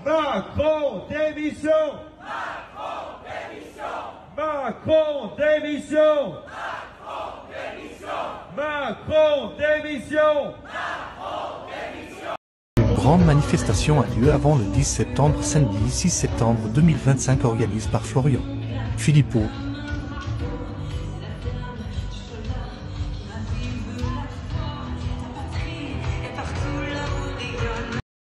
Macron démission. Macron démission. Macron démission. Macron démission. Une grande manifestation a lieu avant le 10 septembre, samedi 6 septembre 2025, organisée par Florian Philippot.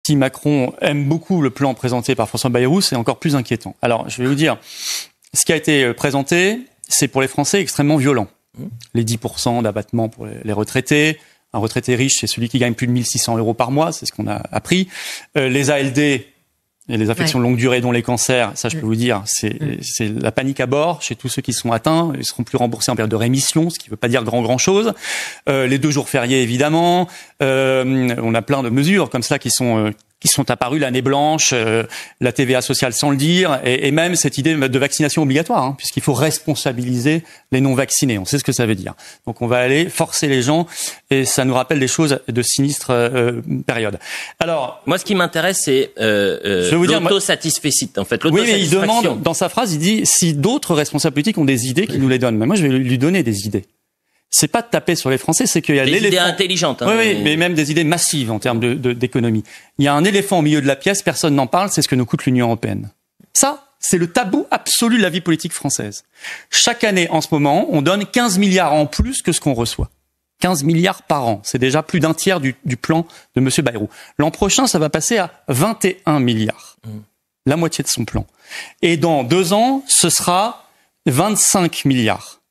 Si Macron aime beaucoup le plan présenté par François Bayrou, c'est encore plus inquiétant. Alors, je vais vous dire, ce qui a été présenté, c'est pour les Français extrêmement violent. Les 10% d'abattement pour les retraités. Un retraité riche, c'est celui qui gagne plus de 1600 € par mois, c'est ce qu'on a appris. Les ALD et les affections de longue durée, dont les cancers, ça je peux vous dire, c'est la panique à bord chez tous ceux qui sont atteints. Ils seront plus remboursés en période de rémission, ce qui ne veut pas dire grand chose. Les 2 jours fériés, évidemment. On a plein de mesures comme ça qui sont apparues, l'année blanche, la TVA sociale sans le dire, et même cette idée de vaccination obligatoire, puisqu'il faut responsabiliser les non-vaccinés. On sait ce que ça veut dire. Donc on va aller forcer les gens, et ça nous rappelle des choses de sinistre période. Alors, moi, ce qui m'intéresse, c'est l'autosatisfecit, en fait. Oui, mais il demande, dans sa phrase, il dit si d'autres responsables politiques ont des idées, qu'ils nous les donnent. Mais moi, je vais lui donner des idées. C'est pas de taper sur les Français, c'est qu'il y a l'éléphant. Des idées intelligentes. Oui, mais même des idées massives en termes d'économie. Il y a un éléphant au milieu de la pièce, personne n'en parle, c'est ce que nous coûte l'Union européenne. Ça, c'est le tabou absolu de la vie politique française. Chaque année, en ce moment, on donne 15 milliards en plus que ce qu'on reçoit. 15 milliards par an. C'est déjà plus d'un tiers du plan de M. Bayrou. L'an prochain, ça va passer à 21 milliards. La moitié de son plan. Et dans 2 ans, ce sera 25 milliards.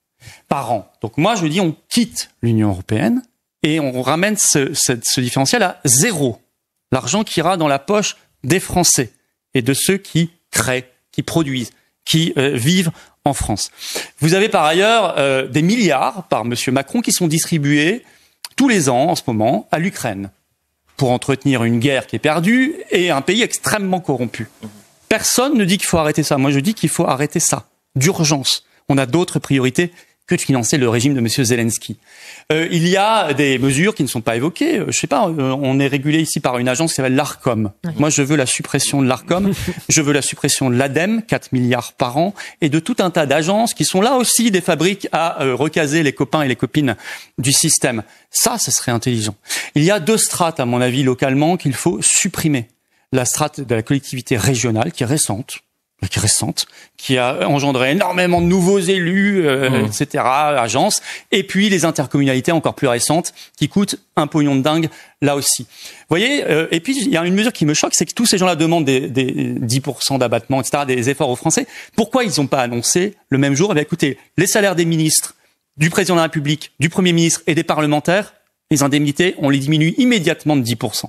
Par an. Donc moi, je dis, on quitte l'Union européenne et on ramène ce différentiel à 0. L'argent qui ira dans la poche des Français et de ceux qui créent, qui produisent, qui vivent en France. Vous avez par ailleurs des milliards par M. Macron qui sont distribués tous les ans, en ce moment, à l'Ukraine pour entretenir une guerre qui est perdue et un pays extrêmement corrompu. Personne ne dit qu'il faut arrêter ça. Moi, je dis qu'il faut arrêter ça, d'urgence. On a d'autres priorités que de financer le régime de M. Zelensky. Il y a des mesures qui ne sont pas évoquées. Je sais pas, on est régulé ici par une agence qui s'appelle l'Arcom. Moi, je veux la suppression de l'Arcom. Je veux la suppression de l'ADEME, 4 milliards par an, et de tout un tas d'agences qui sont là aussi des fabriques à recaser les copains et les copines du système. Ça serait intelligent. Il y a 2 strates, à mon avis, localement, qu'il faut supprimer. La strate de la collectivité régionale, qui est récente, qui a engendré énormément de nouveaux élus, etc., agences, et puis les intercommunalités encore plus récentes, qui coûtent un pognon de dingue, là aussi. Vous voyez, et puis il y a une mesure qui me choque, c'est que tous ces gens-là demandent des 10% d'abattement, etc., des efforts aux Français. Pourquoi ils n'ont pas annoncé le même jour? Eh bien, écoutez, les salaires des ministres, du président de la République, du Premier ministre et des parlementaires, les indemnités, on les diminue immédiatement de 10%.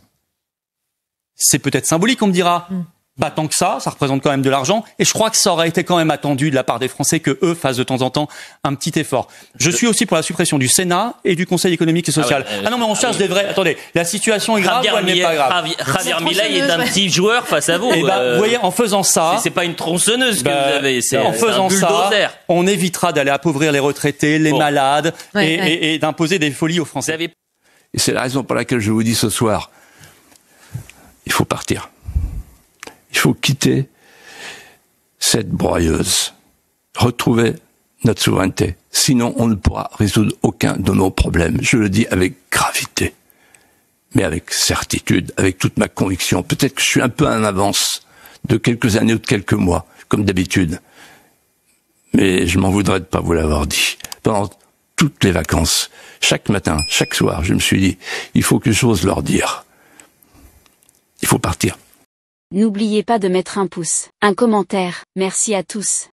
C'est peut-être symbolique, on me dira. Pas tant que ça représente quand même de l'argent, et je crois que ça aurait été quand même attendu de la part des Français que eux fassent de temps en temps un petit effort. Je suis aussi pour la suppression du Sénat et du Conseil économique et social. Non, mais on cherche des vrais. Attendez, la situation est grave ou elle n'est pas grave? Javier Milei est un petit joueur face à vous. Et vous voyez, en faisant ça, c'est pas une tronçonneuse que vous avez, c'est en faisant un bulldozer. Ça, on évitera d'aller appauvrir les retraités, les malades, et d'imposer des folies aux Français. Et c'est la raison pour laquelle je vous dis ce soir, il faut partir. Il faut quitter cette broyeuse, retrouver notre souveraineté. Sinon, on ne pourra résoudre aucun de nos problèmes. Je le dis avec gravité, mais avec certitude, avec toute ma conviction. Peut-être que je suis un peu en avance de quelques années ou de quelques mois, comme d'habitude. Mais je m'en voudrais de pas vous l'avoir dit. Pendant toutes les vacances, chaque matin, chaque soir, je me suis dit, il faut que j'ose leur dire. Il faut partir. N'oubliez pas de mettre un pouce, un commentaire. Merci à tous.